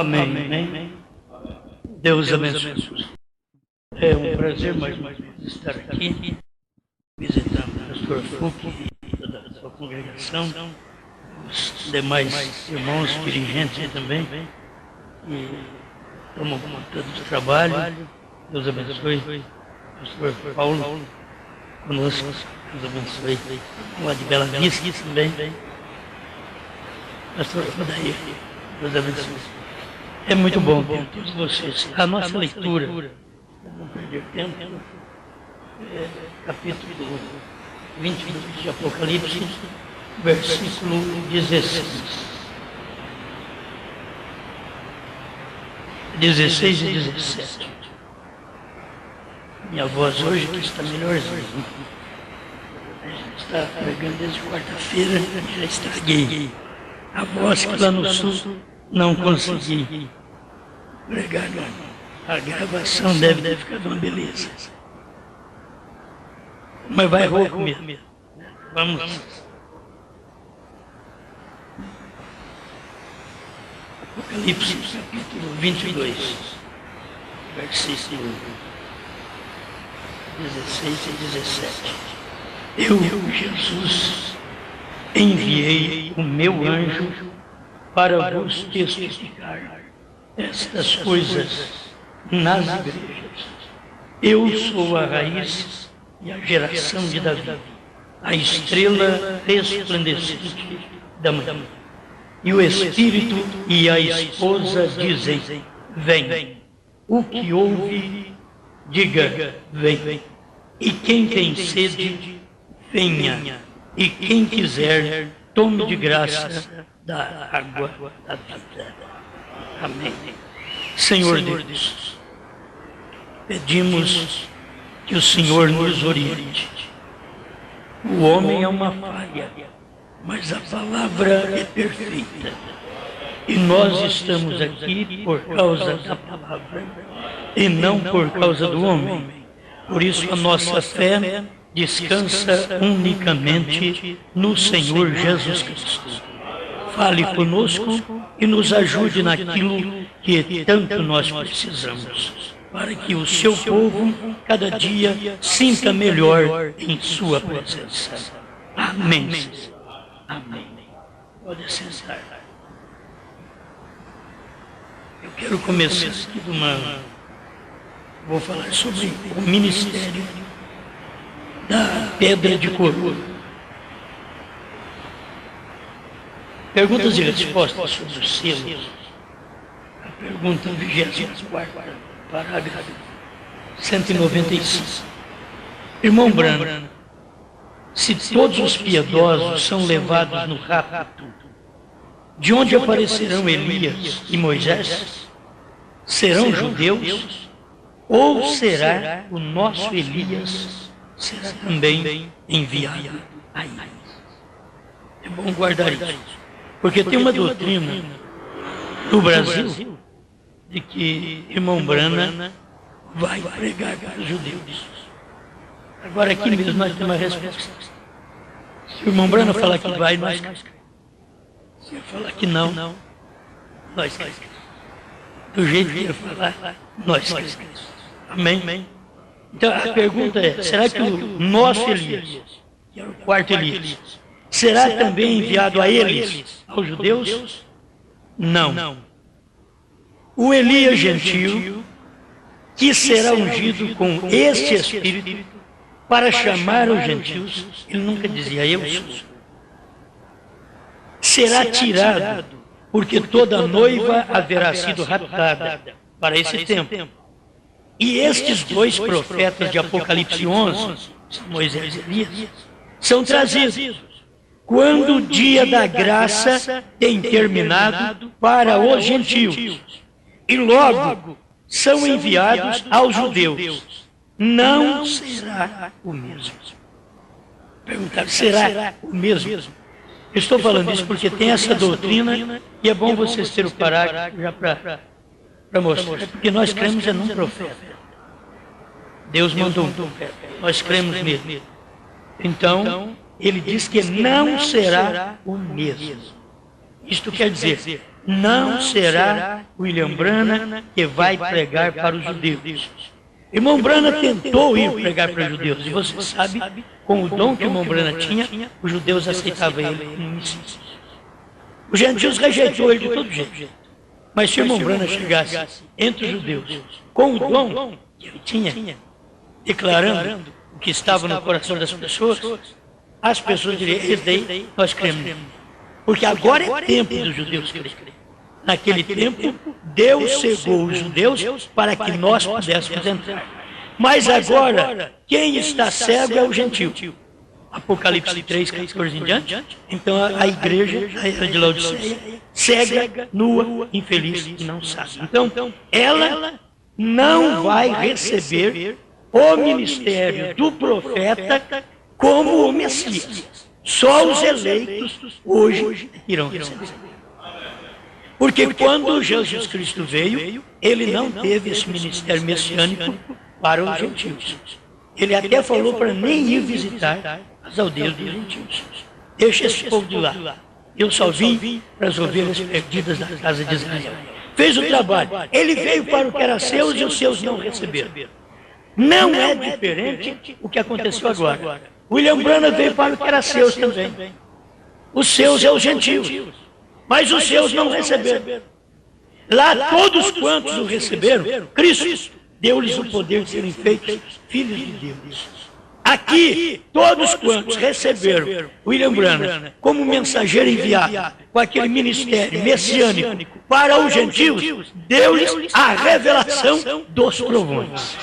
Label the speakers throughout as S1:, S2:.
S1: Amém. Deus abençoe. É um prazer mais uma vez estar aqui, visitando o pastor Fuc e toda a sua congregação, os demais irmãos dirigentes também, que tomam conta do trabalho. Deus abençoe. Pastor Paulo conosco, Deus abençoe. Lá de Bela Vista também. Pastor Odair, Deus abençoe. É muito bom ter todos vocês. A nossa leitura, para não perder tempo, capítulo 22 de Apocalipse, versículo 16 e 17. Minha voz hoje que está melhorzinha. A gente está pregando desde quarta-feira, já estraguei. A voz que lá no sul não consegui pregar, não. A gravação deve ter ficado uma beleza. Mas vai rouco mesmo. Vamos. Apocalipse, capítulo 22, versículo 16 e 17. Eu, Jesus, enviei o meu anjo para vos testificar estas coisas nas igrejas. Eu sou a raiz e a geração de Davi, a estrela resplandecente da manhã. E o Espírito e a esposa dizem, vem. O que ouve, diga, vem. E quem tem sede, venha. E quem quiser, tome de graça da água da vida. Amém. Senhor Deus, pedimos que o Senhor nos oriente. O homem é uma falha, mas a palavra é perfeita. E nós estamos aqui por causa da palavra e não por causa do homem. Por isso a nossa fé descansa unicamente no Senhor Jesus Cristo. Fale conosco e nos ajude naquilo que tanto nós precisamos, para que o seu povo cada dia sinta melhor em sua presença. Amém. Amém. Pode sentar. Eu quero começar aqui vou falar sobre o ministério da pedra de coroa. Perguntas e respostas sobre os selos. A pergunta 24ª, parágrafo 195. Irmão Branham, se todos os piedosos são levados no rapto, de onde aparecerão Elias e Moisés? Serão judeus? Ou será o nosso Elias? Será também enviado a eles? É bom guardar isso. Porque tem uma doutrina no Brasil de que irmão Branham vai pregar para os judeus. Agora aqui mesmo nós temos uma resposta. Se o irmão Branham falar que vai, nós cremos. Se ele falar que não, nós cremos. Do jeito que ele falar, nós cremos. Amém? Então a pergunta é, será que o nosso Elias, que era o quarto Elias, será também enviado a eles, aos judeus? Não. O Elias gentio, que será ungido com este Espírito para chamar os gentios, ele nunca dizia eu sou, será tirado, porque toda noiva haverá sido raptada para esse tempo. E estes dois profetas de Apocalipse 11, Moisés e Elias, são trazidos quando o dia da graça tem terminado para os gentios, e logo são enviados aos judeus. Não será o mesmo. Perguntaram, será o mesmo? Estou falando isso porque tem essa doutrina e é bom vocês terem o parágrafo já para mostrar, porque nós cremos num profeta. Deus mandou um profeta, nós cremos nele. Então, ele diz que não será o mesmo. Isto quer dizer, não será William Branham que vai pregar para os judeus. Irmão Branham tentou ir pregar para os judeus, e você sabe, com o dom que o irmão Branham tinha, os judeus aceitavam ele como Messias. Os gentios rejeitou ele de todo jeito. Mas se o irmão Branham chegasse entre os judeus com o dom que ele tinha, declarando o que estava no coração das pessoas, as pessoas diriam: esse daí nós cremos. Porque agora é tempo dos judeus crer. Naquele tempo, Deus cegou os judeus para que nós pudéssemos entrar. Mas agora, quem está cego é o gentio. Apocalipse 3, 14 em diante. Então a igreja, a era de Laodiceia, cega, nua, infeliz e não sabe. Então, ela não vai receber o ministério do profeta como o Messias. Só os eleitos hoje irão receber. Porque quando Jesus Cristo veio, ele não teve esse ministério messiânico para os gentios. Ele até falou para nem ir visitar as aldeias dos gentios. Deixa esse povo de lá. Eu só vim para as ovelhas perdidas da casa de Israel. Fez o trabalho. Ele veio para o que era seus e os seus não receberam. Não é diferente o que aconteceu agora. William Branham veio para o que era seus também. Os seus é os gentios. Mas os seus não receberam. Lá todos quantos o receberam, Cristo deu-lhes o poder de serem feitos filhos de Deus. Aqui, todos quantos receberam William Branham como mensageiro enviado com aquele ministério messiânico para os gentios, deu-lhes a revelação dos trovões.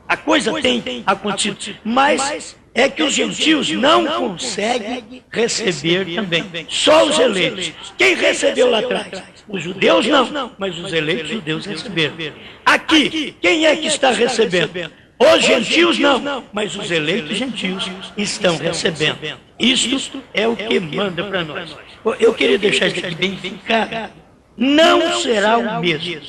S1: A coisa tem acontecido, mas é que os gentios não conseguem receber também. Só os eleitos. Quem recebeu lá atrás? Os judeus não, mas os eleitos judeus receberam. Aqui, quem é que está recebendo? Os gentios não, mas os eleitos gentios estão recebendo. Isto é o que manda para nós. Eu queria deixar isso aqui bem ficado. Não será o mesmo.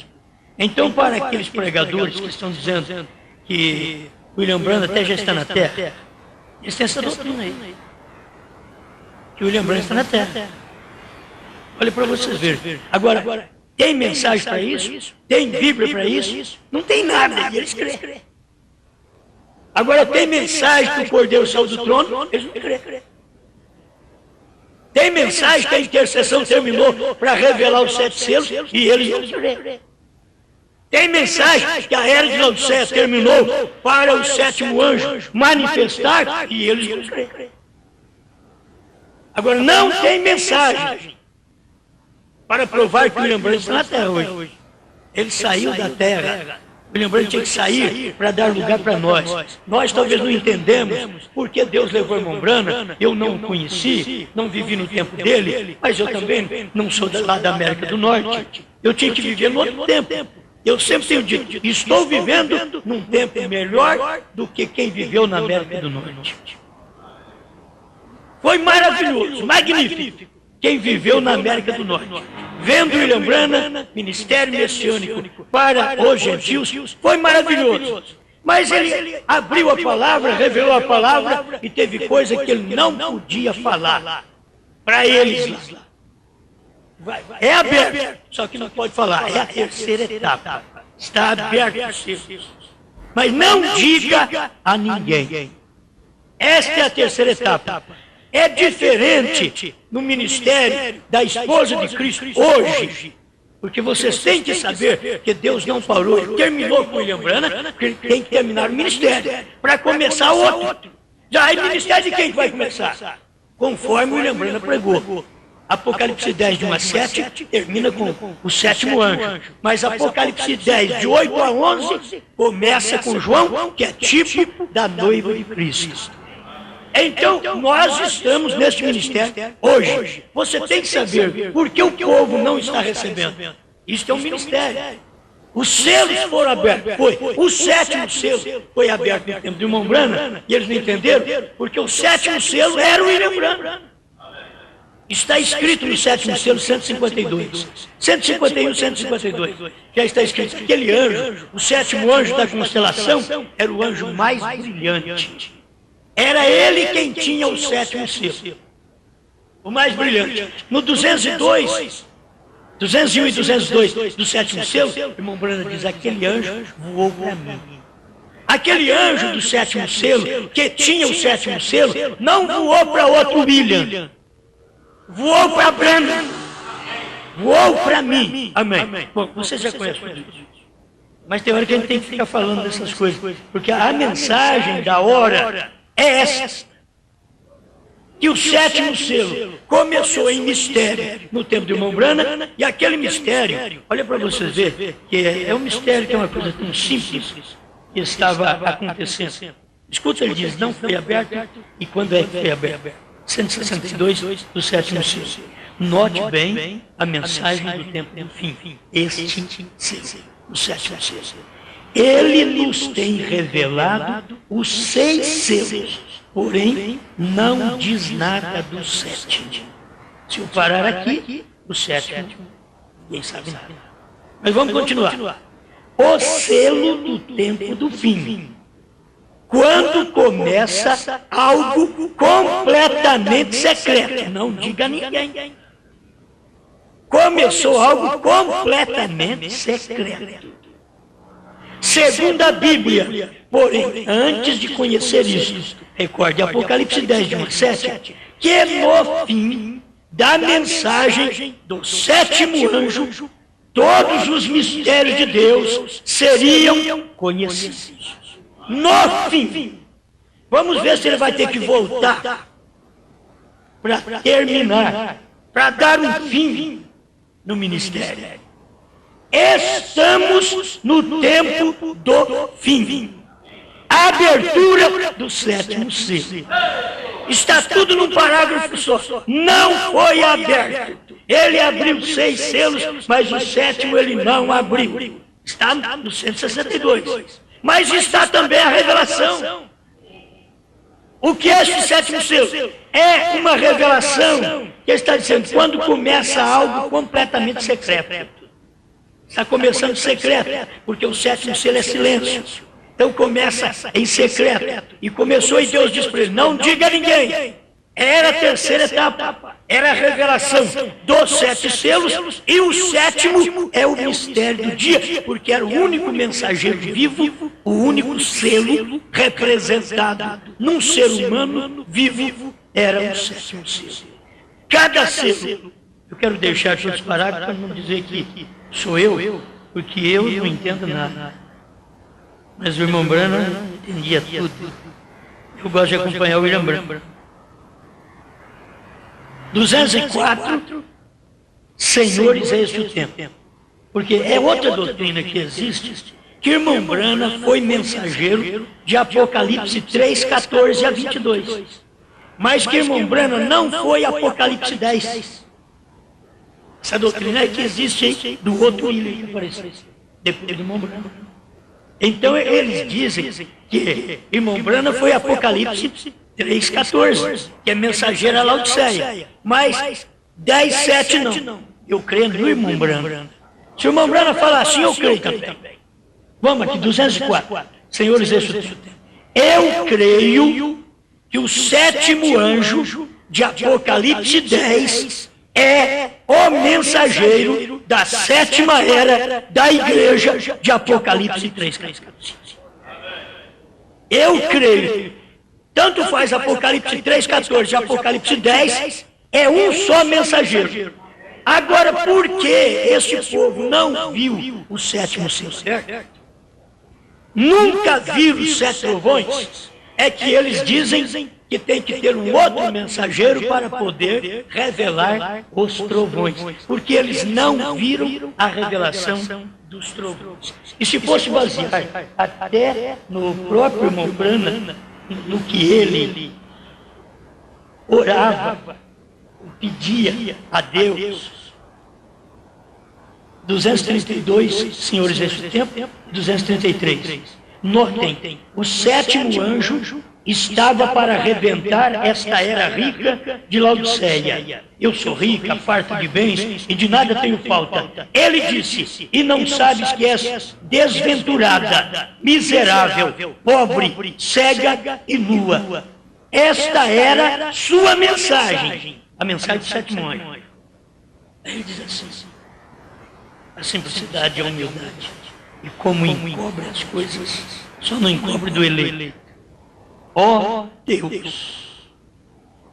S1: Então, para aqueles pregadores que estão dizendo que William Branham até já está na Terra, eles têm essa doutrina aí, que William Branham está na Terra. Olha para vocês verem. Agora, tem mensagem para isso? Tem Bíblia para isso? Não tem nada, e eles creem. Agora, tem mensagem que o Cordeiro saiu do trono? Eles não creem. Tem mensagem que a intercessão terminou para revelar os 7 selos? E eles não creem. Tem mensagem que a era de Laodiceia terminou para o 7º anjo manifestar? E eles não creem. Agora, não tem mensagem para provar que o William Branham está na Terra hoje. Ele saiu da Terra. William Branham tinha que sair para dar lugar para nós. Nós talvez não entendemos porque Deus levou o irmão Branham. Eu não o conheci, não vivi no tempo dele, mas eu também não sou lá da América do Norte. Eu tinha que viver no outro tempo. Eu sempre tenho dito, estou vivendo num tempo melhor do que quem viveu na América do Norte. Foi maravilhoso, magnífico, quem viveu na América do Norte. Vendo William Branham, ministério messiânico para os gentios, foi maravilhoso. Mas ele abriu a palavra, revelou a palavra e teve coisa que ele não podia falar para eles lá. É aberto, só que não pode falar. É a terceira etapa. Está aberto os seus. Mas não diga a ninguém. Esta é a terceira etapa. É diferente no ministério da esposa de Cristo hoje. Porque vocês têm que saber que Deus não parou e terminou com William Branham, porque ele tem que terminar o ministério para começar outro. Já é o ministério de quem vai começar? Conforme William Branham pregou. Apocalipse 10, de 1 a 7, termina com o 7º anjo. Mas Apocalipse 10, de 8 a 11, começa com João, que é tipo da noiva de Cristo. Então, nós estamos neste ministério hoje. Você tem que saber por que o povo não está recebendo. Isto é um ministério. Os selos foram abertos. O 7º selo foi aberto no tempo do irmão Branham, e eles não entenderam, porque o 7º selo era o William Branham. Está escrito no 7º selo 152. 151, 152. Já está escrito que aquele anjo, o 7º anjo da constelação, era o anjo mais brilhante. Era ele quem tinha o 7º selo. o mais brilhante. No 202, 201 e 202 do sétimo selo, o irmão Branham diz, aquele anjo voou para mim. Aquele anjo do sétimo selo, que tinha o sétimo selo, não voou para outro William. Voou para Branham. Voou para mim. Amém. Bom, você já conhece tudo isso. Mas tem hora que a gente tem que ficar falando dessas coisas. Porque a mensagem da hora é essa. Que o sétimo selo começou em mistério no tempo do irmão Branham. E aquele mistério, olha para vocês verem, que é um mistério que é uma coisa tão simples que estava acontecendo. Escuta, ele diz, não foi aberto. E quando é que foi aberto? 162 do sétimo selo. Note bem a mensagem do tempo do fim. Este selo, o sétimo selo. Ele nos tem revelado os 6 selos, porém não diz nada do sétimo. Se eu parar aqui, o sétimo, ninguém sabe nada. Mas vamos continuar. O selo do tempo do fim. Quando começa algo completamente secreto. Não diga a ninguém. Começou algo completamente secreto. Segundo a Bíblia, porém, antes de conhecer isso, recorde Apocalipse 10, de 1 a 7, que no fim da mensagem do sétimo anjo, todos os mistérios de Deus seriam conhecidos. No fim. Vamos ver se ele vai ter que voltar para terminar, para dar um fim no ministério. Estamos no tempo do fim. Abertura do sétimo selo. Está tudo num parágrafo só. Não foi aberto. Ele abriu 6 selos, mas o sétimo ele não abriu. Está no 162. Mas está também a revelação. O que é esse sétimo selo? É uma revelação que está dizendo quando começa algo completamente secreto. Está começando secreto, porque o sétimo selo é silêncio. Então começa em secreto. E começou e Deus diz para ele, não diga a ninguém. Era a terceira etapa. Era a revelação dos 7 selos. E o sétimo é o mistério do dia, porque era o único mensageiro vivo, o único selo representado num ser humano vivo, era o sétimo selo. Cada selo, eu quero deixar todos parágrafos para não dizer que sou eu, porque eu não entendo nada. Mas o irmão Branham entendia tudo. Eu gosto de acompanhar o William Branham. 204, senhores, é esse o tempo. Porque é outra doutrina que existe, que irmão Branham foi mensageiro de Apocalipse 3, 14 a 22. Mas que irmão Branham não foi Apocalipse 10. Essa doutrina é que existe do outro William que apareceu depois do irmão Branham. Então eles dizem que irmão Branham foi Apocalipse 3,14, que é mensageiro a Laodiceia. Mas 10,7 não. Eu creio no irmão Branham. Se o irmão Branham falar assim, eu creio também. Vamos aqui, 204. Senhores, esse é o tempo. Eu creio que o sétimo anjo de Apocalipse 10 é o mensageiro da sétima era da igreja de Apocalipse 3,14. Eu creio. Tanto faz Apocalipse 3,14 e Apocalipse 10, é um só mensageiro. Agora, por que este povo não viu o sétimo selo certo? Nunca viram os 7 trovões? É que eles dizem que tem que ter um outro mensageiro para poder revelar os trovões. Porque eles não viram a revelação dos trovões. E se fosse basear até no próprio irmão Branham, no que ele orava, pedia a Deus. 232, senhores, esse tempo, 233. Notem, o sétimo anjo estava para arrebentar esta era rica de Laodiceia. Eu sou rica, farta de bens e de nada tenho falta. Ele disse, e não sabes que és desventurada, miserável, pobre, cega e nua. Esta era sua mensagem. a mensagem do sétimo anjo. Aí ele diz assim, a simplicidade e a humildade. E como encobre as coisas, só não encobre do eleito. Ó Deus,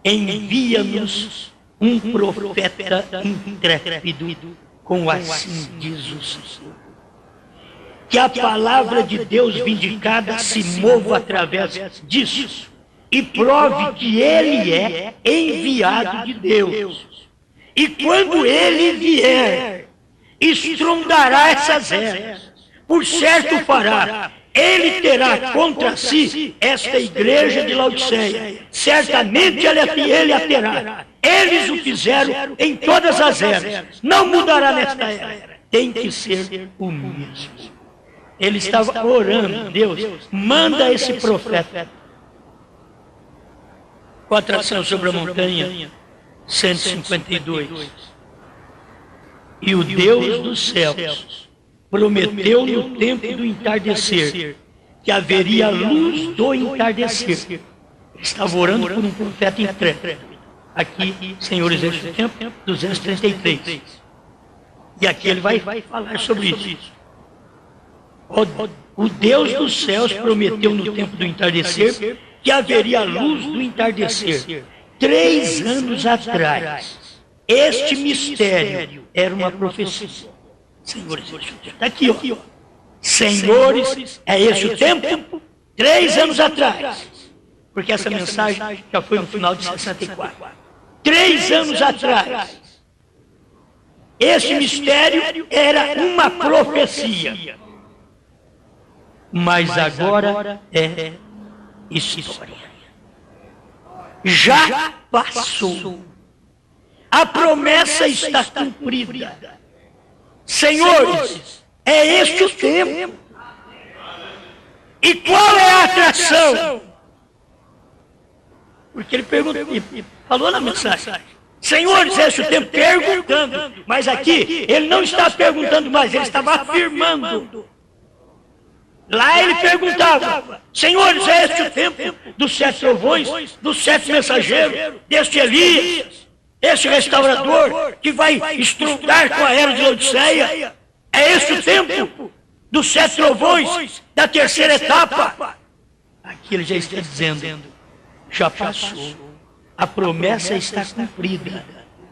S1: envia-nos um profeta intrépido, com assim diz o Senhor. Que a palavra de Deus vindicada se mova através disso e prove que ele é enviado de Deus. E quando ele vier, estrondará essas eras. Por certo fará. Ele terá contra si esta igreja de Laodiceia. Certamente ele a terá. Eles o fizeram em todas as eras. Não mudará nesta era. Tem que ser o mesmo. Ele estava orando, Deus, manda esse profeta. Com a atração sobre a montanha, 152. E o Deus dos céus prometeu no tempo do entardecer que haveria luz do entardecer. Ele estava orando por um profeta intrépido. Aqui, senhores, este tempo, 233. E aqui ele vai falar sobre isso. O Deus dos céus prometeu no tempo do entardecer que haveria luz do entardecer. 3 anos atrás, este mistério era uma profecia. Senhores, está aqui, ó. Senhores, é esse o tempo? 3 anos atrás. Porque essa mensagem já foi no final de 64. 3 anos atrás. Este mistério era uma profecia. Mas agora é história. Já passou. A promessa está cumprida. Senhores, é este o tempo. E qual é a atração? Porque ele perguntou, falou na mensagem. Senhores, é este o tempo? Perguntando. Mas aqui, ele não está perguntando mais, ele estava afirmando. Lá ele perguntava, senhores, é este o tempo dos 7 trovões, dos 7 mensageiros, deste Elias, este restaurador que vai estrondar com a era de Laodiceia? É este o tempo dos 7 trovões, da terceira etapa? Aqui ele já está dizendo, já passou, a promessa está cumprida.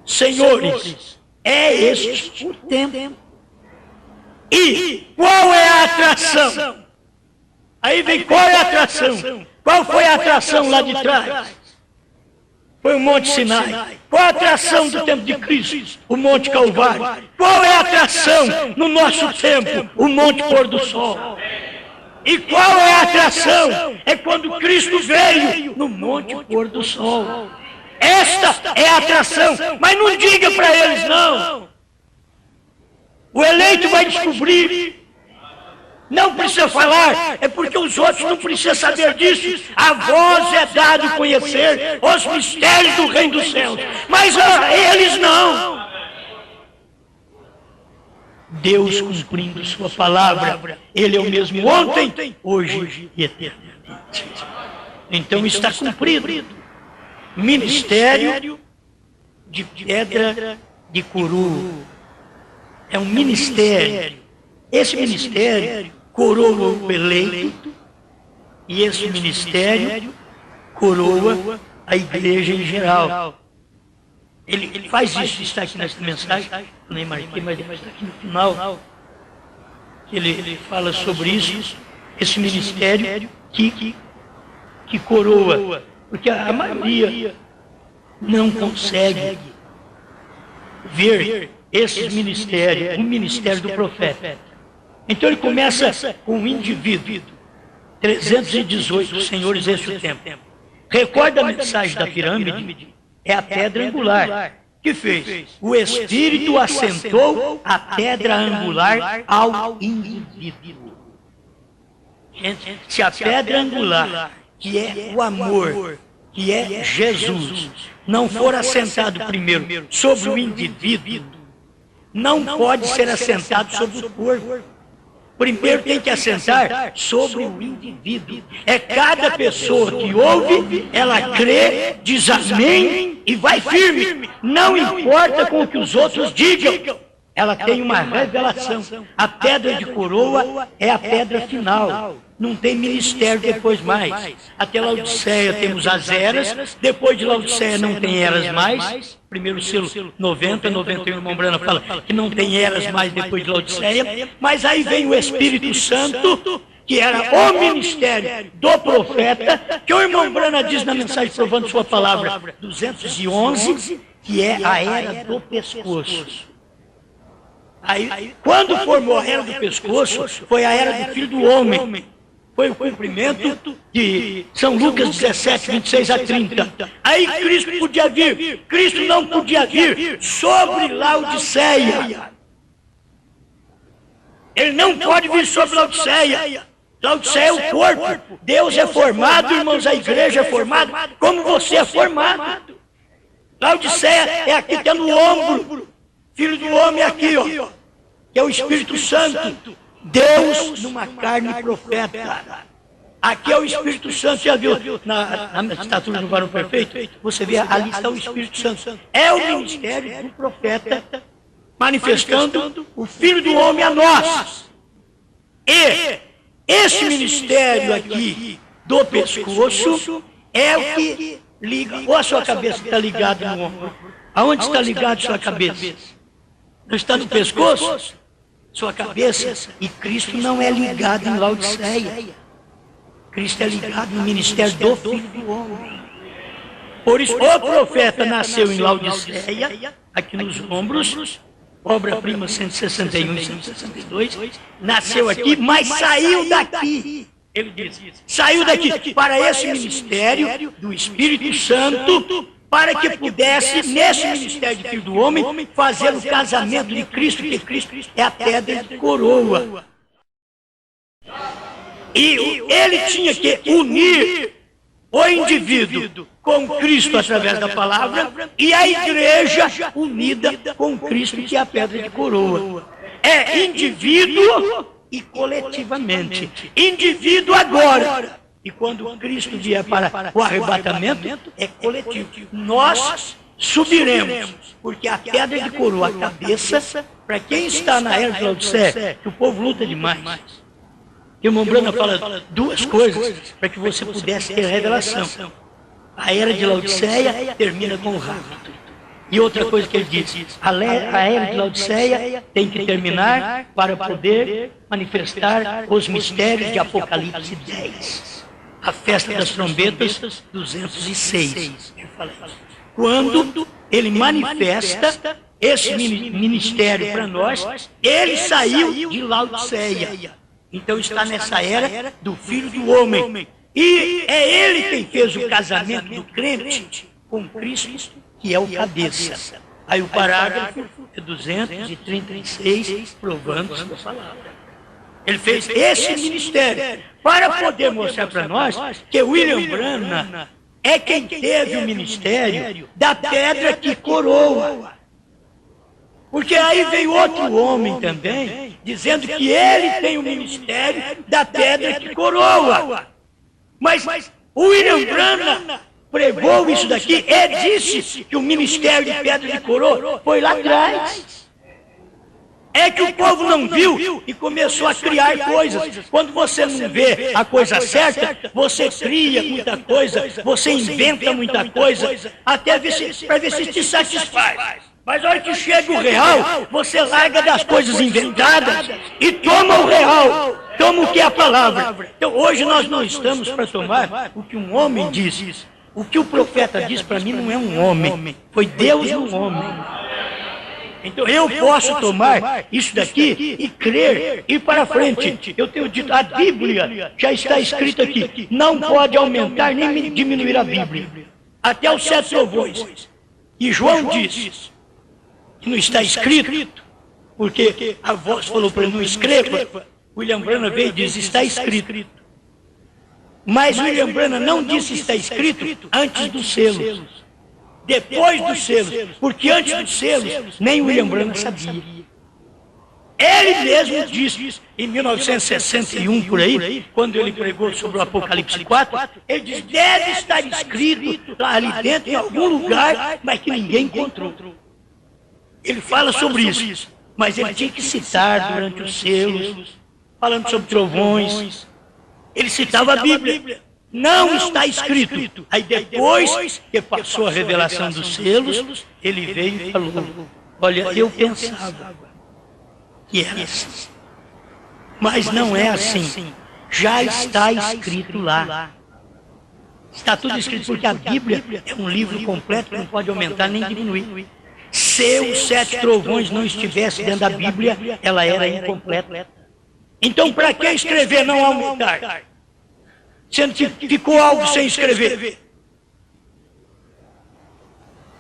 S1: Senhores, é este o tempo. E qual é a atração? Aí vem, qual é a atração? Qual foi a atração lá de trás? Foi o Monte Sinai. Qual a atração do tempo de Cristo? O Monte Calvário. Qual é a atração no nosso tempo? O Monte Pôr do Sol. E qual é a atração? É quando Cristo veio no Monte Pôr do Sol. Esta é a atração. Mas não diga para eles, não. O eleito vai descobrir. Não precisa falar, é porque os outros não precisam saber disso. A vós é dado conhecer os mistérios do reino dos céus. Mas eles não. Deus cumprindo sua palavra. Ele é o mesmo ontem, hoje e eternamente. Então está cumprido. Ministério de pedra de coroa. É um ministério. Esse ministério coroa o eleito e esse ministério coroa a igreja em geral. Ele faz isso, está aqui nessa mensagem, nem marquei, mas está aqui no final. Ele fala sobre isso, esse ministério que coroa. Porque a maioria não consegue ver esses ministérios, o ministério do profeta. Então ele começa com um indivíduo, 318, senhores, esse é o tempo. Recorda a mensagem da pirâmide? É a pedra angular. Que fez? O Espírito assentou a pedra angular ao indivíduo. Gente, se a pedra angular, que é o amor, que é Jesus, não for assentado primeiro sobre o indivíduo, não pode ser assentado sobre o corpo. primeiro tem que assentar sobre o indivíduo. É cada pessoa que ouve, ela crê, diz amém e vai firme. Não importa com o que os outros digam. Ela tem uma revelação. A pedra de coroa é a pedra final. Não tem ministério depois mais. Até Laodiceia temos as eras. Depois de Laodiceia não tem eras mais. Primeiro selo 90, 91, irmão Brana fala que não tem eras mais depois de Laodiceia. Mas aí vem o Espírito Santo, que era o ministério do profeta, que o irmão Brana diz na mensagem provando sua palavra 211, que é a era do pescoço. Aí, quando formou a era do pescoço, foi a era do Filho do Homem. Foi o cumprimento de São Lucas 17, 26 a 30. Aí Cristo podia vir. Cristo não podia vir sobre Laodiceia. Ele não pode vir sobre Laodiceia. Laodiceia é o corpo. Deus é formado, irmãos, a igreja é formada, como você é formado. Laodiceia é aqui que é no ombro. Filho do homem é aqui, ó, que é o Espírito Santo. Deus numa carne profeta. Aqui é o Espírito Santo. Já viu na estatura do varão perfeito? Você vê, ali está o Espírito Santo. É o ministério do profeta manifestando o Filho do homem a nós. E esse ministério aqui do pescoço é o que liga, ou a sua cabeça está ligada no ombro. Aonde está ligada a sua cabeça? Não está no pescoço? Sua cabeça. E Cristo não é ligado em Laodiceia. Cristo é ligado no ministério do Filho do Homem. Por isso, o profeta nasceu em Laodiceia, aqui nos ombros, obra-prima 161 e 162, nasceu aqui, mas saiu daqui. Ele diz, saiu daqui para esse ministério do Espírito Santo, para que pudesse, nesse ministério de Filho do Homem, fazer o casamento de Cristo, que Cristo é a pedra de coroa. E ele tinha que unir o indivíduo com Cristo através da palavra e a igreja unida com Cristo, que é a pedra de coroa. É indivíduo e coletivamente. Indivíduo agora. E quando Cristo vier para o arrebatamento, é coletivo. Nós subiremos, porque a pedra de coroa, a cabeça, para quem está na era de Laodiceia, que o povo luta demais. E o irmão Brana fala duas coisas para que você pudesse ter revelação. A era de Laodiceia termina com o rapto. E outra coisa que ele diz, a era de Laodiceia tem que terminar para poder manifestar os mistérios de Apocalipse 10. A festa das trombetas, 206. Quando ele manifesta esse ministério para nós, ele saiu de Laodiceia. Então está nessa era do Filho do Homem. E é ele quem fez o casamento do crente com Cristo, que é o cabeça. Aí o parágrafo é 236, provando sua palavra. Ele fez esse ministério para poder mostrar para nós que William Branham é quem teve o ministério da pedra que coroa. Porque aí veio outro homem também, dizendo que ele tem o ministério da pedra que coroa. Mas o William Branham pregou isso daqui e disse que o ministério de pedra de coroa foi lá atrás. É que o povo não viu e começou a criar coisas. Quando você não vê a coisa certa, você cria muita coisa, você inventa muita coisa, até para ver se te satisfaz. Mas a hora que chega o real, você larga das coisas inventadas e toma o real, toma o que é a palavra. Então hoje nós não estamos para tomar o que um homem diz. O que o profeta diz para mim não é um homem, foi Deus no homem. Então eu posso tomar isso daqui e crer, ir para frente. Eu tenho dito, a Bíblia já está escrita aqui, não pode aumentar nem diminuir a Bíblia. Até os 7 trovões. E João diz que não está escrito, porque a voz falou para ele, não escreva. William Branham veio e diz, está escrito. Mas William Branham não disse está escrito antes dos selos. Depois dos selos, porque antes dos selos, nem William Branham sabia. Ele mesmo disse, em 1961, por aí, quando ele pregou sobre o Apocalipse 4, ele diz, deve estar escrito lá ali dentro, em algum lugar, mas que ninguém encontrou. Ele fala sobre isso, mas ele tinha que citar durante os selos, falando sobre trovões. Ele citava a Bíblia. Não está escrito. Aí depois que passou a revelação dos selos, ele veio e falou, olha, eu pensava que era assim. Mas não é assim. Já está escrito lá. Está tudo escrito porque a Bíblia é um livro completo que não pode aumentar nem diminuir. Se os 7 trovões não estivessem dentro da Bíblia, ela era incompleta. Então, para que escrever não aumentar? Sendo que ficou algo sem escrever.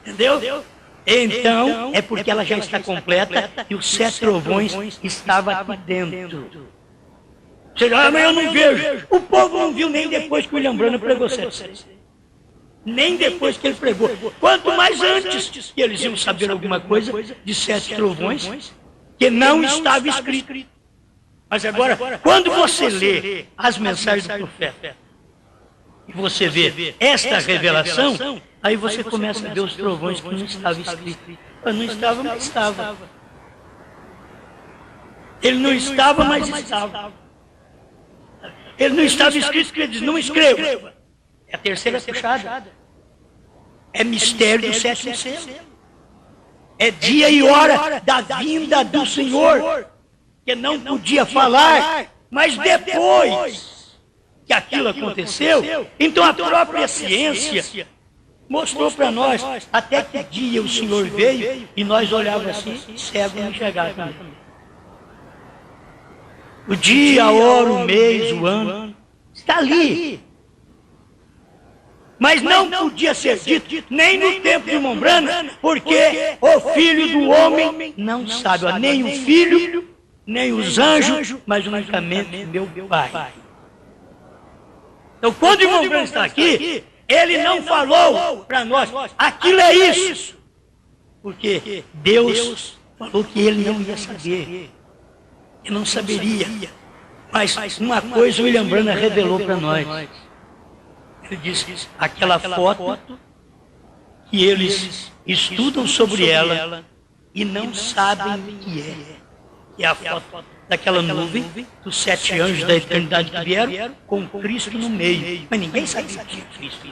S1: Entendeu? Então, é porque ela já está completa e os 7 trovões estavam aqui dentro. Você diz, mas eu não vejo. O povo não viu nem depois que o William Branham pregou 7. Nem depois que ele pregou. Quanto mais antes que eles iam saber alguma coisa de 7 trovões que não estava escrito. Mas agora, quando você lê as mensagens do profeta, e você vê esta revelação, aí você começa a ver os trovões que não estavam escritos. Não estava, mas estava. Ele não estava, mas estava. Ele não estava escrito, porque ele diz, não escreva. É a terceira puxada. É mistério do 7º selo. É dia e hora da vinda do Senhor. Que não podia falar, mas depois que aquilo aconteceu, então a própria ciência mostrou para nós até que dia o Senhor veio e nós olhávamos assim, cego não enxergava. O dia, a hora, o mês, o ano, está ali. Mas não podia ser dito nem no tempo de William Branham, porque o Filho do Homem não sabe, nem o Filho, nem os anjos, mas unicamente meu Pai. Então, quando o irmão Branham está aqui, ele não falou para nós, aquilo é isso. Porque Deus falou que ele não ia saber. Ele não saberia. Mas uma coisa o William Branham revelou para nós. Ele disse, aquela foto que eles estudam sobre ela e não sabem o que é. É a foto daquela nuvem, dos 7 anjos da eternidade que vieram, com Cristo no meio. Mas ninguém sabia que tinha Cristo.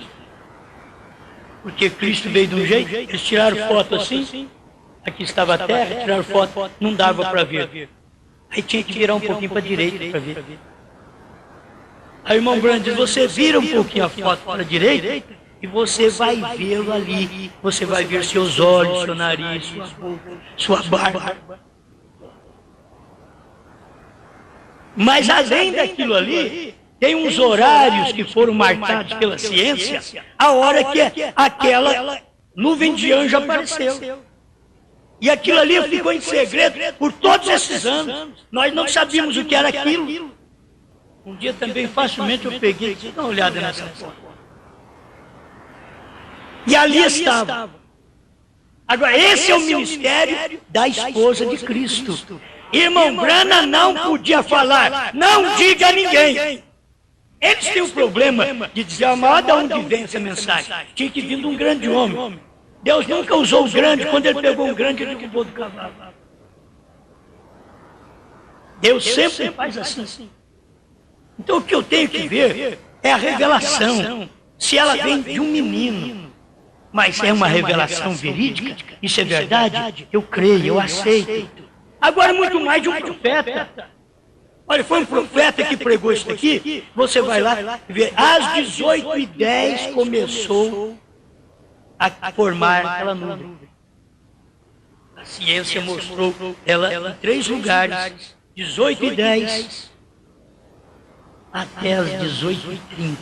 S1: Porque Cristo veio de um jeito, eles tiraram foto assim, aqui estava a terra, tiraram foto, não dava para ver. Aí tinha que virar um pouquinho para a direita para ver. Aí o irmão Branham diz, você vira um pouquinho a foto para a direita, e você vai vê-lo ali. Você vai ver seus olhos, seu nariz, sua boca, sua barba. Mas além daquilo ali, tem uns horários que foram marcados pela ciência, a hora que aquela nuvem de anjo apareceu. E aquilo ali ficou em segredo por todos esses anos. Nós não sabíamos o que era aquilo. Um dia também facilmente eu peguei e disse, dá uma olhada nessa foto. E ali estava. Agora, esse é o ministério da esposa de Cristo. Irmão Branham não podia falar, não diga a ninguém. Eles têm um problema de dizer, mas de onde vem essa mensagem? Tinha que vir de um grande homem. Deus nunca usou o grande, quando ele pegou um grande, ele derrubou do cavalo. Deus sempre faz assim. Então o que eu tenho que ver é a revelação. Se ela vem de um menino, mas é uma revelação verídica, isso é verdade, eu creio, eu aceito. Agora, muito mais de um profeta. Olha, foi um profeta que pregou isso aqui. Você vai lá e vê. Às 18h10 começou a formar aquela nuvem. A ciência mostrou ela em 3 lugares. 18h10 até as 18h30.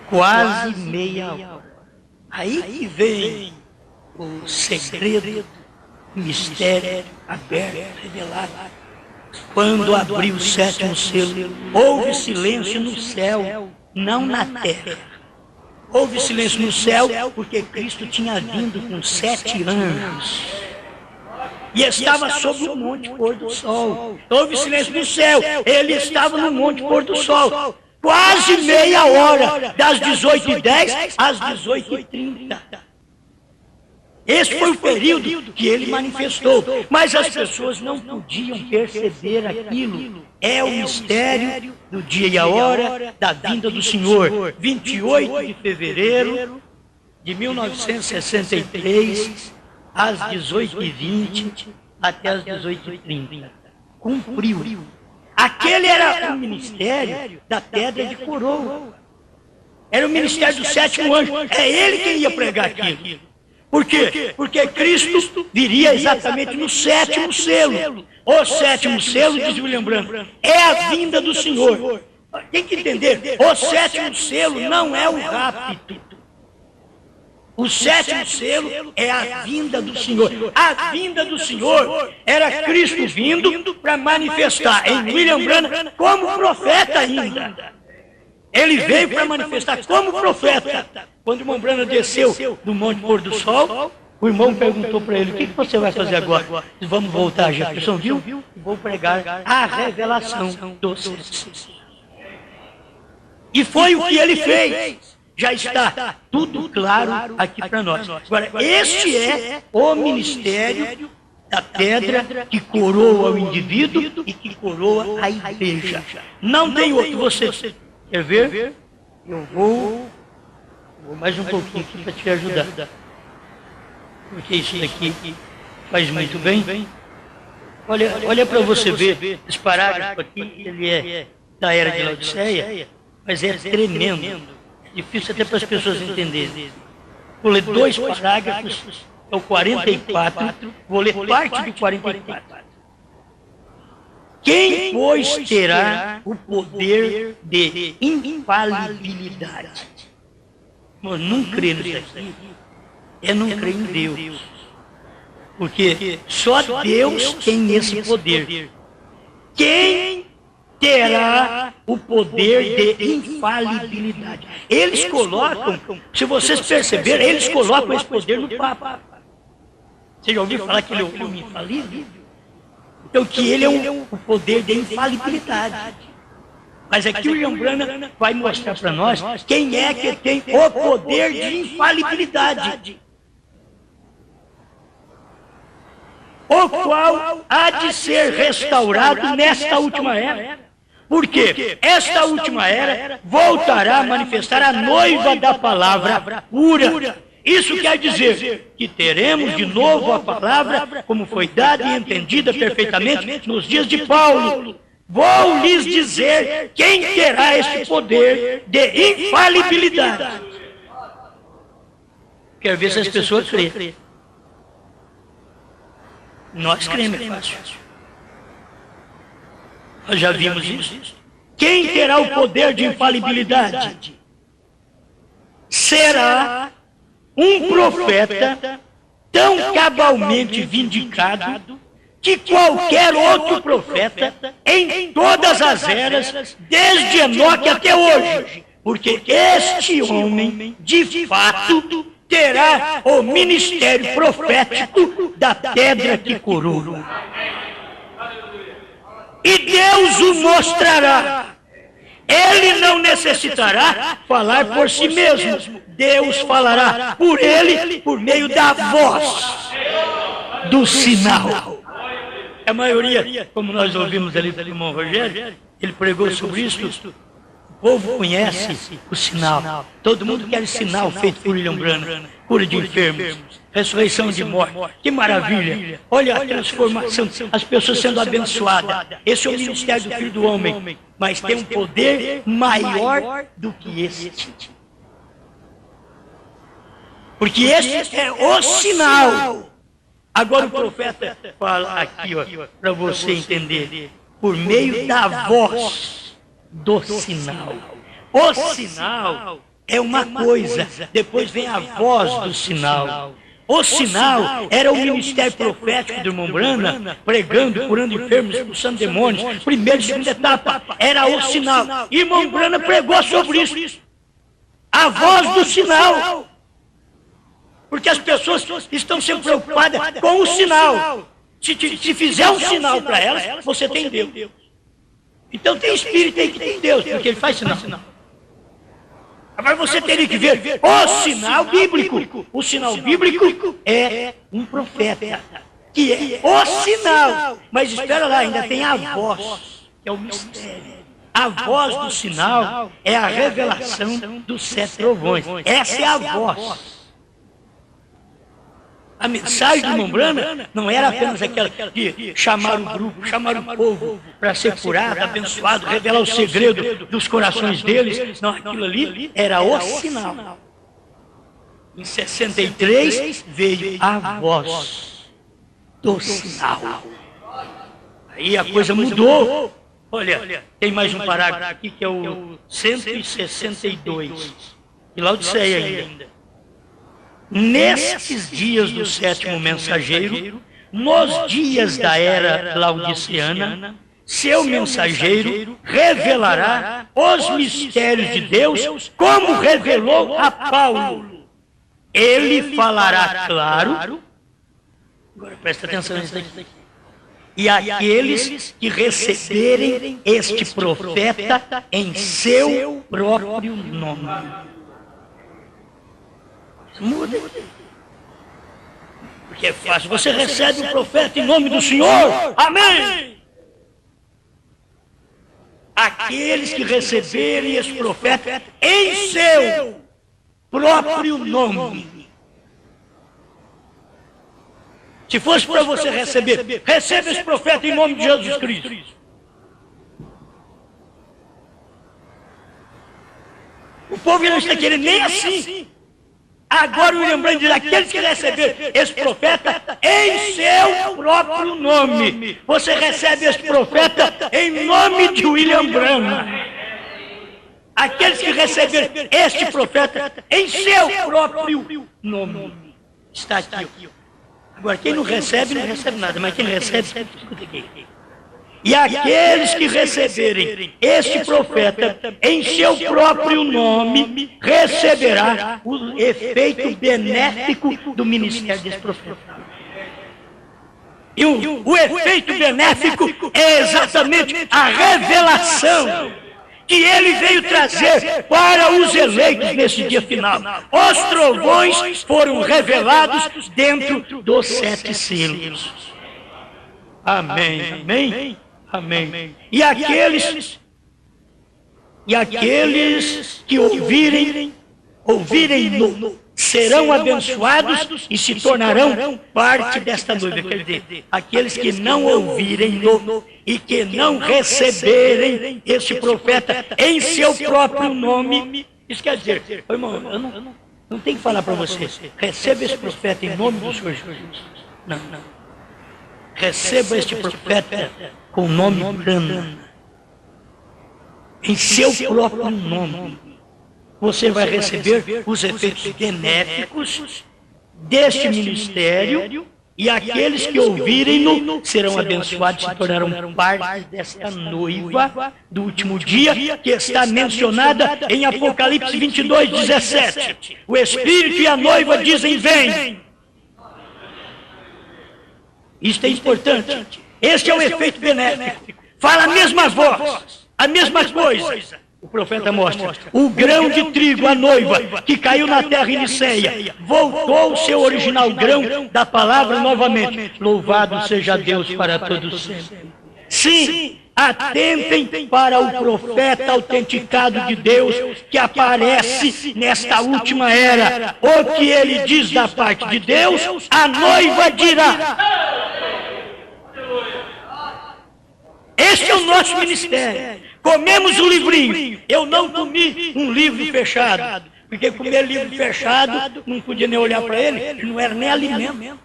S1: Quase meia hora. Aí que vem o segredo, mistério aberto, revelado. Quando abriu o 7º selo, houve silêncio no céu, não na terra. Houve silêncio no céu, porque Cristo tinha vindo com 7 anjos. e estava sobre o monte pôr do sol. Houve silêncio no céu, ele estava no monte pôr do sol. Quase meia hora, das 18h10 às 18h30. Esse foi o período que ele manifestou. Mas as pessoas não podiam perceber aquilo. É o mistério do dia e a hora da vinda do Senhor. 28 de fevereiro de 1963, às 18h20 até às 18h30. Cumpriu. Aquele era o ministério da pedra de coroa. Era o ministério do sétimo anjo. É ele quem ia pregar aquilo. Por quê? Porque Cristo viria exatamente no sétimo selo. O sétimo selo, diz William Branham, é a vinda do Senhor. Tem que entender, o sétimo selo não é o rapto. O sétimo selo é a vinda do Senhor. A vinda do Senhor era Cristo vindo para manifestar em William Branham como profeta ainda. Ele veio para manifestar como profeta. Quando o irmão Branham desceu do Monte Pôr do Sol, o irmão perguntou para ele: o que você vai fazer agora? Disse, vamos voltar, Jefferson, viu? Vou pregar a revelação do céu. E foi o que ele fez. Já está tudo claro aqui para nós. Agora, este é o ministério da pedra que coroa o indivíduo e que coroa a igreja. Não tem outro. Você quer ver? Eu vou mais um pouquinho aqui para te ajudar. Porque isso daqui faz muito bem. Olha para você ver. Esse parágrafo aqui, ele é da era de Laodiceia, mas é tremendo. Difícil até para as pessoas entenderem. Vou ler dois parágrafos, é o 44, vou ler parte do 44. Quem, pois, terá o poder de infalibilidade? Eu não creio nisso aqui. É não crer em Deus. Porque só Deus tem esse poder. Quem terá o poder de infalibilidade? Eles colocam, se vocês perceberem, eles colocam esse poder no Papa. Você já ouviu falar que ele é um homem infalível? Então que ele é o poder de infalibilidade. Mas aqui o William Branham vai mostrar para nós quem é que tem o poder de infalibilidade. O qual há de ser restaurado nesta última era. Porque esta última era voltará a manifestar a noiva da palavra pura. Isso quer dizer que teremos de novo a palavra como foi dada e entendida perfeitamente nos dias de Paulo. Vou lhes dizer quem terá este poder de infalibilidade. Quero ver se as pessoas creem. Nós cremos, é fácil. Nós já vimos isso. Quem terá o poder de infalibilidade? Será um profeta tão cabalmente vindicado que qualquer outro profeta em todas as eras, desde Enoque até hoje. Porque este homem, de fato, terá o ministério profético da pedra que coroa. E Deus o mostrará. Ele não necessitará falar por si mesmo. Deus falará por ele, por meio da voz do sinal. A maioria, como nós ouvimos ali do irmão Rogério, ele pregou sobre isso. O povo conhece o sinal. Todo mundo quer sinal feito por William Branham. Cura de enfermos, ressurreição de morte. Que maravilha! Olha a transformação, as pessoas sendo abençoadas. Esse é o ministério do Filho do Homem. Mas tem um poder maior do que este. Porque este é o sinal. Agora o profeta fala aqui, para você entender, por meio da voz do sinal. O sinal é uma coisa, depois vem a voz do sinal. O sinal era o ministério profético do irmão Branham, pregando, curando enfermos, expulsando demônios. Primeira e segunda etapa era o sinal. E irmão Branham pregou sobre isso. A voz do sinal. Porque as pessoas estão sempre preocupadas com o sinal. Se fizer um sinal para elas, você tem Deus. Então tem espírito aí que tem Deus, porque ele faz sinal. Agora você teria que ver o sinal bíblico. O sinal bíblico é um profeta, que é o sinal. Mas espera lá, ainda tem a voz, que é o mistério. A voz do sinal é a revelação dos 7 trovões. Essa é a voz. A mensagem do irmão Branham não era apenas aquela de chamar o grupo, chamar o povo para ser curado, abençoado, revelar o segredo dos corações deles. Não, aquilo ali era o sinal. Em 63 veio a voz do sinal. Aí a coisa mudou. Olha, tem mais um parágrafo aqui que é o 162. E Laodiceia ainda. Nestes dias do 7º mensageiro, nos dias da era laodiceana, seu mensageiro revelará os mistérios de Deus, como revelou a Paulo. Ele falará claro. Agora presta atenção nisso aqui. E aqueles que receberem este profeta em seu próprio nome. Muda. Porque é fácil. Você recebe o profeta em nome do Senhor. Amém. Aqueles que receberem esse profeta em seu próprio nome. Se fosse para você receber, receba esse profeta em nome de Jesus Cristo. O povo não está querendo nem assim. Agora o William Branham diz, aqueles que receberam esse profeta em seu próprio nome. Você recebe esse profeta em nome de William Branham. Aqueles que receberam este profeta em seu próprio nome. Está aqui. Agora quem não recebe nada, mas quem recebe, escuta aqui. E aqueles que receberem este profeta em seu próprio nome, receberá o efeito benéfico do ministério desse profeta. E o efeito benéfico é exatamente a revelação que ele veio trazer para os eleitos nesse dia final. Os trovões foram revelados dentro dos 7 selos. Amém, amém. Amém. E aqueles que ouvirem-no serão abençoados e se tornarão parte desta noiva. Quer dizer, aqueles que não ouvirem-no e que não receberem este profeta em seu próprio nome. Isso quer dizer, irmão, eu não tenho que falar para você, receba esse profeta em nome do Senhor Jesus. Não. Receba este profeta com o nome Branham, em seu próprio nome. Você vai receber os efeitos benéficos deste ministério e aqueles que ouvirem-no serão abençoados e se tornarão parte desta noiva do último dia que está mencionada em Apocalipse 22, 17. O Espírito e a noiva dizem: vem. Isto é importante. Este é o efeito benéfico. Fala a mesma voz, a mesma coisa. O profeta mostra o grão de trigo, a noiva, que caiu na terra em Niceia, voltou ao seu original grão da palavra novamente. Louvado seja Deus para todos sempre. Sim, atentem para o profeta autenticado de Deus que aparece nesta última era. O que ele diz da parte de Deus, a noiva dirá. Este é o nosso ministério. Comemos o livrinho. Eu não comi um livro fechado, porque comer livro fechado, não podia nem olhar para ele, não era nem alimento.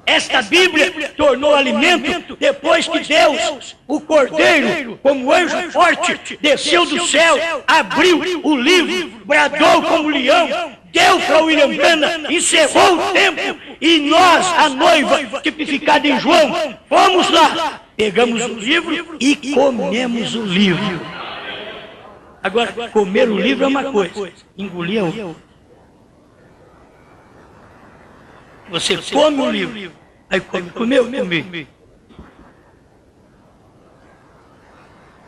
S1: Esta Bíblia tornou alimento depois que Deus, o Cordeiro, como anjo forte, desceu do céu, abriu o livro, bradou como leão, deu para William Branham, encerrou o tempo, e nós, a noiva, tipificada em João, fomos lá, pegamos o livro e comemos o livro. Agora, comer o livro é uma coisa, engolir é outra. Você come o livro, Aí comeu? Comi.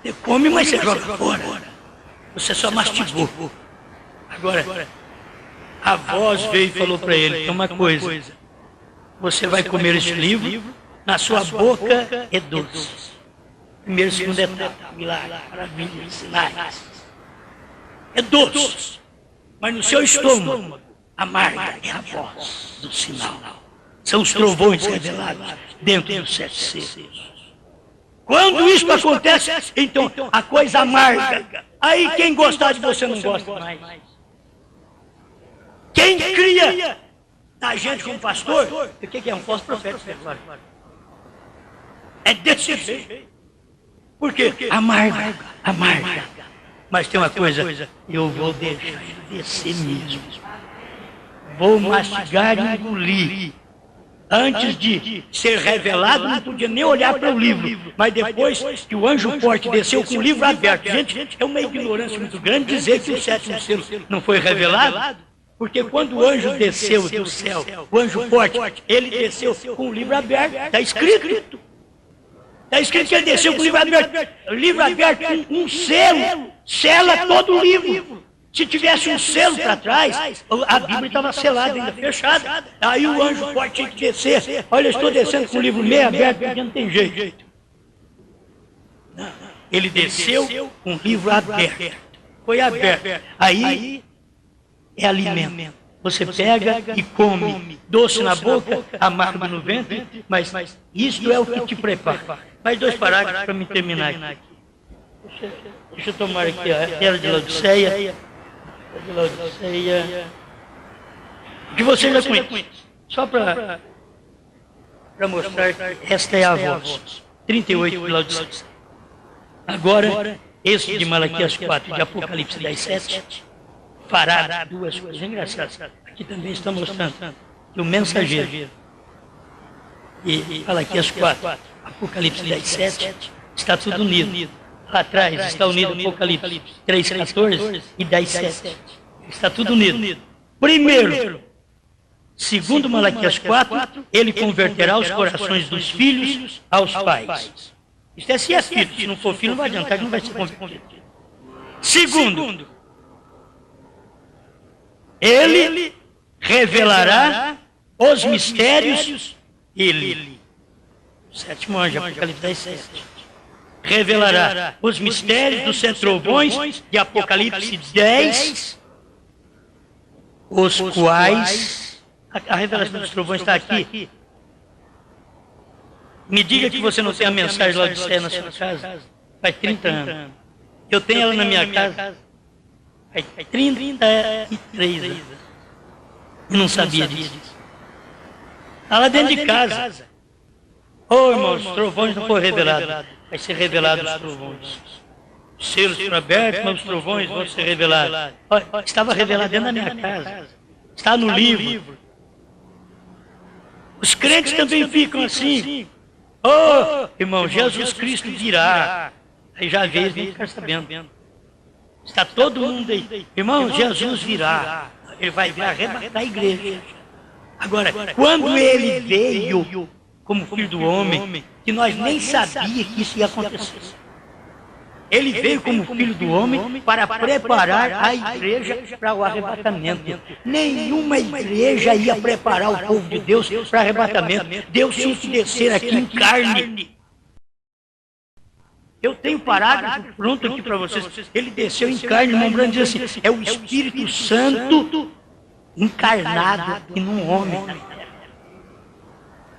S1: Você come, mas você joga fora. Você só mastigou. Agora, a voz veio e falou para ele, tem uma coisa. Você vai comer este livro, na sua boca é doce. Primeiro, segundo etapa, milagre, maravilha, sinais. É doce, mas no seu estômago, amarga é a voz do sinal. São os trovões revelados dentro dos 7 selos. Quando isso acontece, então a coisa amarga. Aí quem gostar de você não gosta mais. Quem cria a gente como pastor, o que é um falso profeta? É desse jeito. Por quê? Amarga. Mas tem uma coisa, eu vou deixar ele descer mesmo. Vou mastigar e engolir. Antes de ser revelado, não podia nem olhar para o livro. Mas depois que o anjo forte desceu com o livro aberto. Gente, é uma ignorância muito grande dizer que o 7º selo não foi revelado. Porque quando o anjo desceu do céu, o anjo forte, ele desceu com o livro aberto. Está escrito. Está escrito que ele desceu com o livro aberto. O livro aberto com um selo. Sela todo o livro. Se tivesse um selo para trás, a Bíblia estava selada, ainda fechada. Aí o anjo forte tinha que descer. Olha, eu estou descendo com o livro meio aberto, porque não tem jeito. Não. Ele desceu com o livro aberto. Foi aberto. Aí é alimento. Você pega e come. Doce na boca, amargo no ventre, mas isso é o que te prepara. Mais 2 parágrafos para me terminar aqui. Deixa eu tomar aqui a Era de Laodiceia. Que você já conhece. Só para mostrar que esta é a voz. 38 de Laodiceia. Agora, esse de Malaquias 4 de Apocalipse 10:7 fará 2 coisas engraçadas. Aqui também está mostrando que o mensageiro e Malaquias 4, Apocalipse 10:7 está tudo unido. Lá atrás está unido Apocalipse 3:14 e 10:7. Está tudo unido. Primeiro, segundo Malaquias 4, ele converterá os corações dos filhos aos pais. Isto é se é filho. Se não for filho, não vai adiantar que não vai se converter. Segundo, ele revelará os mistérios. Ele. O 7º anjo, Apocalipse 10:7. Revelará os mistérios dos 7 trovões de Apocalipse 10, os quais... A revelação dos trovões está aqui. Me diga que você não tem a mensagem lá de Sé na sua casa. Faz 30 anos. Eu tenho ela na minha casa. Faz 33 anos. Eu não sabia disso. Está lá dentro de casa. Ô, irmãos, os trovões não foram revelados. Vai ser revelado os trovões. Os selos foram abertos, mas os trovões vão ser revelados. Olha, estava revelado dentro da minha casa. Está no livro. Os crentes também ficam assim. Oh, irmão, Jesus Cristo virá. Aí já veio, vem ficar sabendo. Está todo mundo aí. Irmão, Jesus virá. Ele vai vir arrebatar a igreja. Agora, quando ele veio como filho do homem, que nós nem sabíamos que isso ia acontecer. Ele veio como filho do homem para preparar a igreja para o arrebatamento. Nenhuma igreja ia preparar o povo de Deus para o arrebatamento. Deus tinha que descer aqui em carne. Eu tenho parágrafo pronto aqui para vocês. Ele desceu em carne, lembrando diz assim, é o Espírito Santo encarnado aqui num homem.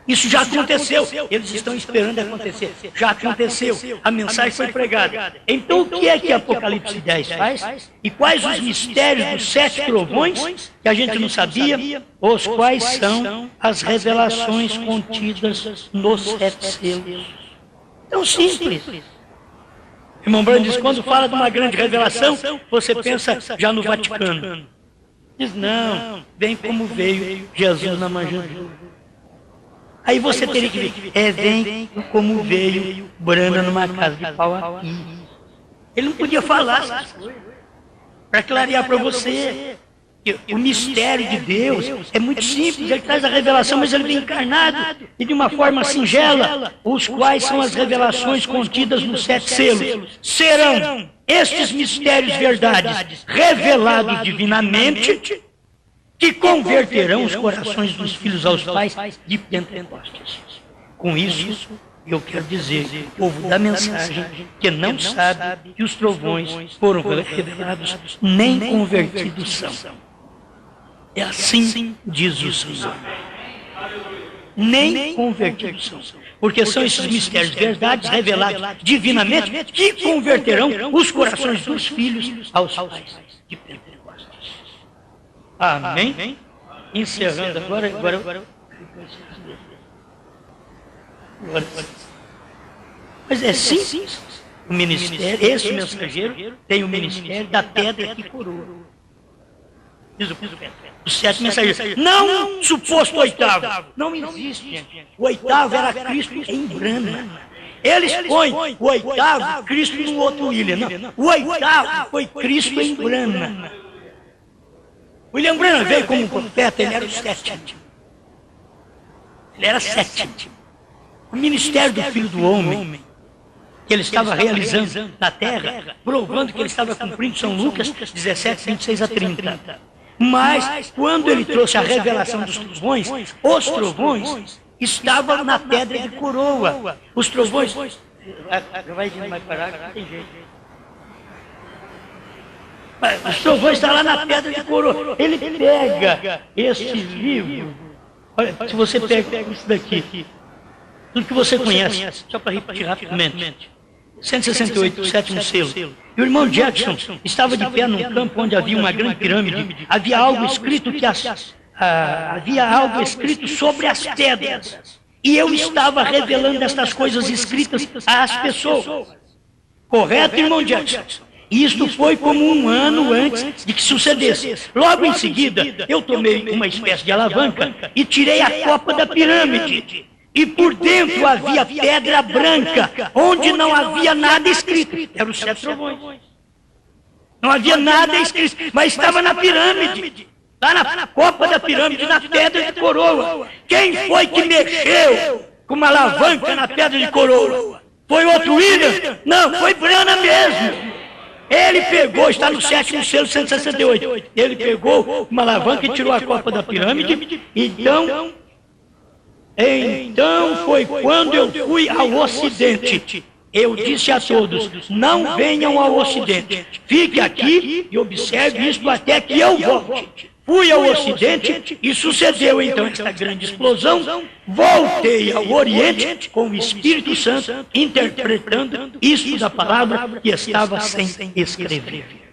S1: Isso já aconteceu. Eles estão esperando acontecer. Já aconteceu. A mensagem foi pregada. Então o que é que Apocalipse 10 faz? E quais os mistérios dos 7 trovões que a gente não sabia? Os quais são as revelações contidas nos 7 selos. Tão simples. Irmão Branco diz, quando fala de uma grande revelação, você pensa já no Vaticano. Diz, não, vem como veio Jesus na manjedoura. Aí você teria que ver, vem como veio Brana numa casa de pau aqui. Ele não podia falar para clarear para você. O mistério de Deus é muito simples, ele traz a revelação, mas ele vem encarnado e de uma forma singela, os quais são as revelações contidas nos 7 selos. Serão estes mistérios verdades revelados divinamente que converterão os corações dos filhos aos pais de Pentecostes. Com isso, eu quero dizer que o povo da mensagem que não sabe que os trovões foram revelados nem convertidos são. É assim diz o Senhor. Nem convertidos são. Porque são esses mistérios, verdades revelados divinamente, que converterão os corações dos filhos aos pais de Pentecostes. Amém? Encerrando agora. Mas é simples. O ministério, esse mensageiro tem o ministério da pedra que coroa. Diz o profeta. Os 7 mensageiros. Não suposto oitavo. Não existe, gente. O oitavo era Cristo em Brana. Eles põem o oitavo Cristo no outro William. Não. O oitavo foi Cristo em Brana. William Branham veio como profeta, ele era o 7º. Ele era 7º. O ministério do Filho do Homem, que ele estava realizando na terra, provando que ele estava cumprindo São Lucas 17, 26 a 30. Mas, quando ele trouxe a revelação dos trovões, os trovões estavam na pedra de coroa. Os trovões... Vai parar, não tem jeito. Os trovões estão lá na pedra de coroa. Ele pega este livro. Olha, se você pega isso daqui, tudo que você conhece, só para repetir rapidamente. 168, o 7º selo. E o irmão Jackson estava de pé num campo onde havia uma grande pirâmide. Havia algo escrito sobre as pedras. E eu estava revelando estas coisas escritas às pessoas. Correto, irmão Jackson? Isto foi como um ano antes de que sucedesse. Logo em seguida, eu tomei uma espécie de alavanca e tirei a copa da pirâmide. E por dentro havia pedra branca, onde não havia nada escrito. Eram os 7 trovões. Não havia nada escrito, mas estava na pirâmide. Lá na copa da pirâmide, na pedra de coroa. Quem foi que mexeu com uma alavanca na pedra de coroa? Foi outro William? Não, foi Brana mesmo. Ele pegou, está no 7º selo 168. Ele pegou uma alavanca e tirou a copa da pirâmide. Então foi quando eu fui ao Ocidente. Eu disse a todos, não venham ao Ocidente. Fique aqui e observe isto até que eu volte. Fui ao Ocidente e sucedeu então esta grande explosão. Voltei ao Oriente com o Espírito Santo, interpretando isto da palavra que estava sem escrever.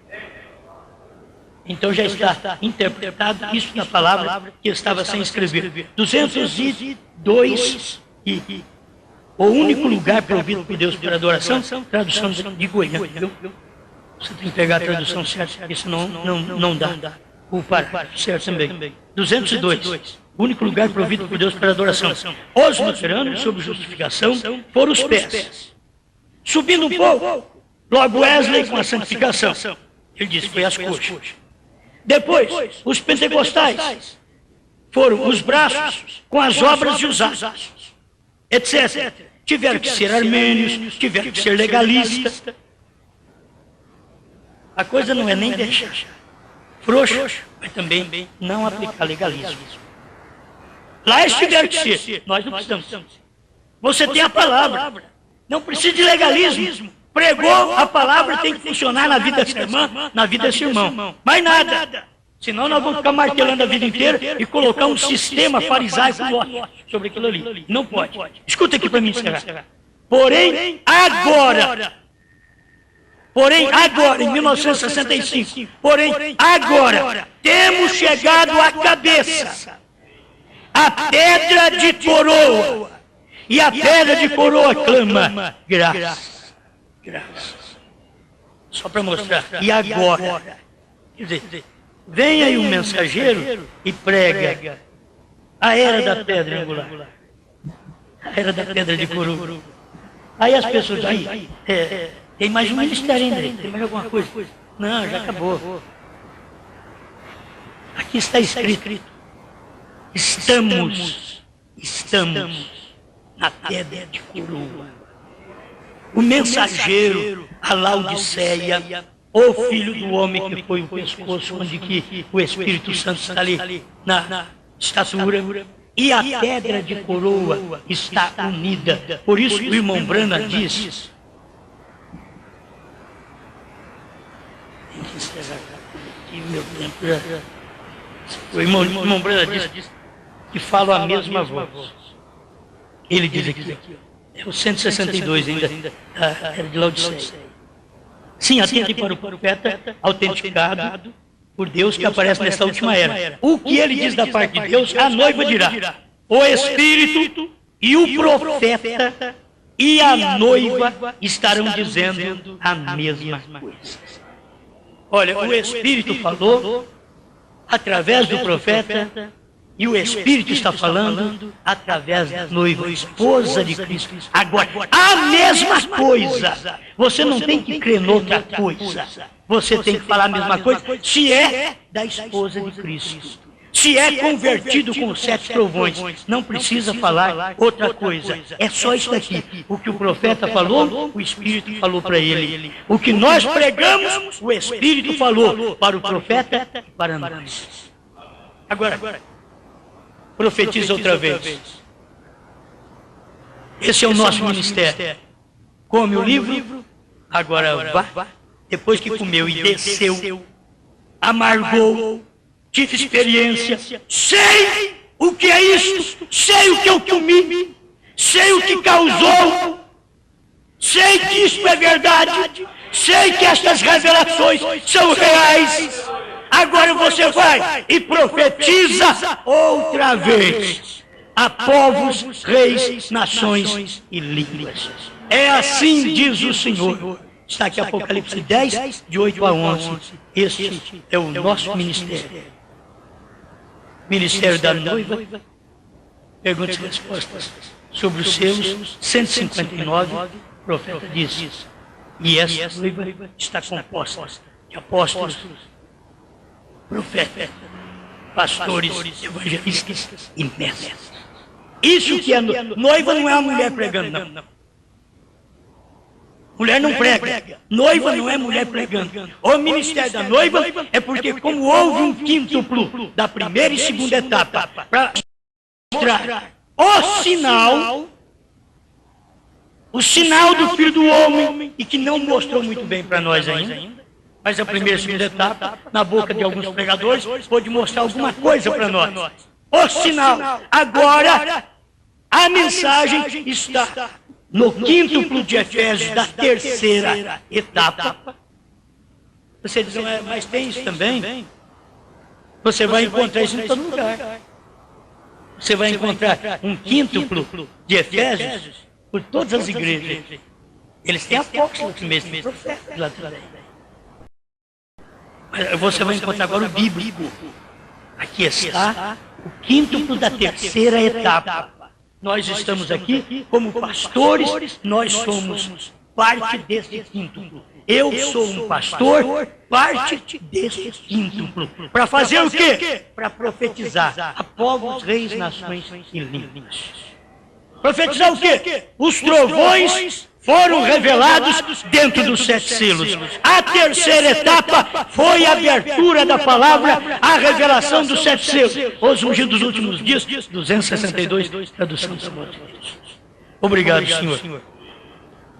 S1: Então já está interpretado isso da palavra que estava sem escrever. 202 o único lugar provido por Deus para adoração, tradução de Goiânia. Você tem que pegar a tradução certa, porque senão não dá. O parágrafo certo também. 202. O único lugar provido por Deus para adoração. Os luteranos, sob justificação, foram os pés. Subindo um pouco, logo Wesley com a santificação. Ele disse, foi as coxas. Depois, os pentecostais foram os braços com as obras e os atos, etc. Tiveram que ser armênios, tiveram que ser legalistas. A coisa não é nem deixar frouxo, mas também não aplicar legalismo. Lá eles tiveram que ser, nós não precisamos. Você tem a palavra, não precisa de legalismo. Pregou, a palavra tem que funcionar na vida dessa irmã, na vida desse irmão. Mais nada. Senão nós vamos ficar martelando a vida inteira e colocar um sistema farisaico sobre aquilo ali. Não pode. Escuta aqui para mim encerrar. Porém, agora, em 1965, temos chegado à cabeça, a pedra de coroa. E a pedra de coroa clama, graça. Só para mostrar. E agora? Quer dizer, vem aí um mensageiro e prega a era da pedra angular. A era da pedra de coroa. Aí as pessoas tem mais um ministério ainda, tem mais alguma coisa? Não, já acabou. Aqui está escrito: estamos na pedra de coroa. O mensageiro, a Laodiceia, o filho do homem que foi o pescoço, onde que o Espírito Santo está ali na estatura, e a pedra de coroa está unida. Por isso o irmão Branham diz, tem que encerrar aqui, meu tempo já. O irmão Branham diz que fala a mesma voz. Ele diz aqui, é o 162 ainda, era de Laodiceia. Sim, atente para o profeta autenticado por Deus que aparece nesta última era. O que ele diz da parte de Deus, a noiva dirá: o Espírito e o profeta e a noiva estarão dizendo a mesma coisa. Olha, o Espírito falou através do profeta, e o Espírito está falando através da noiva, esposa de Cristo. Agora, a mesma coisa. Você não tem que crer noutra coisa. Você tem que falar a mesma coisa se é da esposa de Cristo. Se é convertido com os 7 trovões, não precisa falar outra coisa. É só isso daqui. O que o profeta falou, o Espírito falou para ele. O que nós pregamos, o Espírito falou para o profeta e para nós. Agora, profetiza outra vez. Esse é o nosso ministério. Come o livro, agora vá. Depois que comeu e desceu, amargou, tive experiência, sei o que é isso, sei o que eu comi, sei o que causou, sei que isso é verdade, sei que estas revelações são reais. Agora você vai e profetiza outra vez a povos, reis, nações e línguas. É assim diz o Senhor. Está aqui Apocalipse 10, de 8 a 11. Este é o nosso ministério. Ministério da noiva. Perguntas e respostas. Sobre os seus 159, o profeta diz: e essa noiva está composta de apóstolos, profetas, pastores, evangelistas e mestres. Isso que é noiva não é uma mulher pregando, não. Mulher não prega. Noiva não é mulher pregando. O ministério da noiva é porque, como houve um quíntuplo da primeira e segunda etapa, para mostrar o sinal do Filho do Homem, e que não mostrou muito bem para nós ainda, mas a primeira e segunda etapa, na boca de alguns pregadores, pôde mostrar alguma coisa para nós. O sinal. Agora, a mensagem está no quíntuplo de Efésios, da terceira etapa. Você diz, mas tem isso também? Você vai encontrar isso em todo lugar. Você vai encontrar um quíntuplo de Efésios por todas as igrejas. Eles têm apóstolos mesmo, tem profetas lá também. Mas você vai encontrar agora o bíblico. Aqui está o quíntuplo da terceira etapa. Nós estamos aqui como pastores, nós somos parte desse quíntuplo. Eu sou um pastor, parte desse quíntuplo. Para fazer o quê? Para profetizar a povos, reis, nações e línguas. Profetizar o quê? Os trovões foram revelados dentro dos 7 selos. A terceira etapa foi a abertura da palavra, a revelação dos 7 selos. Os ungidos dos últimos dias, 262, tradução dos mortos. Obrigado, Senhor,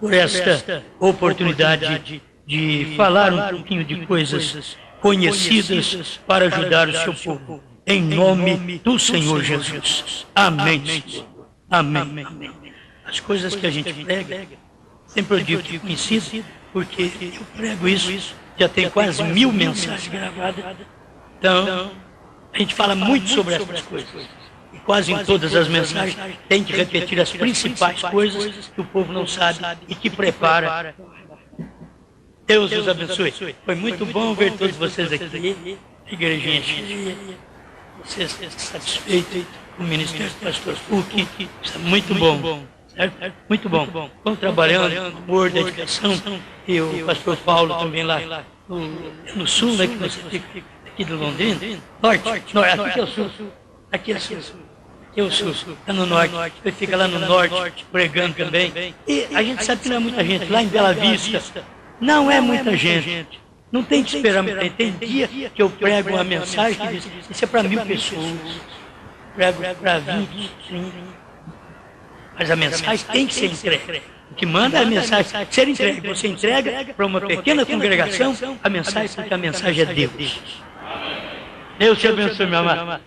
S1: por esta oportunidade de falar um pouquinho de coisas conhecidas para ajudar o seu povo. Em nome do Senhor Jesus. Amém, Senhor. Amém. As coisas que a gente prega, sempre eu digo que conhecido, porque eu prego isso, já tem quase 1000 mensagens gravadas. Então, a gente fala muito sobre essas coisas. E quase em todas as mensagens tem que repetir as principais coisas que o povo não sabe e que prepara. Deus os abençoe. Foi muito bom ver todos vocês aqui. Igrejinha cheia. Vocês satisfeitos com o ministério do pastor Puc. Está muito bom. Certo? Muito bom. Estamos trabalhando, amor, dedicação. E o pastor Paulo também lá no sul, né, que você fica aqui do Londrina, norte, aqui que é o sul, aqui é o sul. Eu sou, está no norte, ele fica lá no norte, pregando também. E a gente sabe que não é muita gente, lá em Bela Vista, não é muita gente. Não tem que esperar muito tempo. Tem dia que eu prego uma mensagem que diz, isso é para 1000 pessoas. Prego para 20, 30. Mas a mensagem tem que ser entregue. O que manda é a mensagem ser entregue. Você entrega para uma pequena congregação a mensagem, porque a mensagem é Deus. Deus te abençoe, meu amado.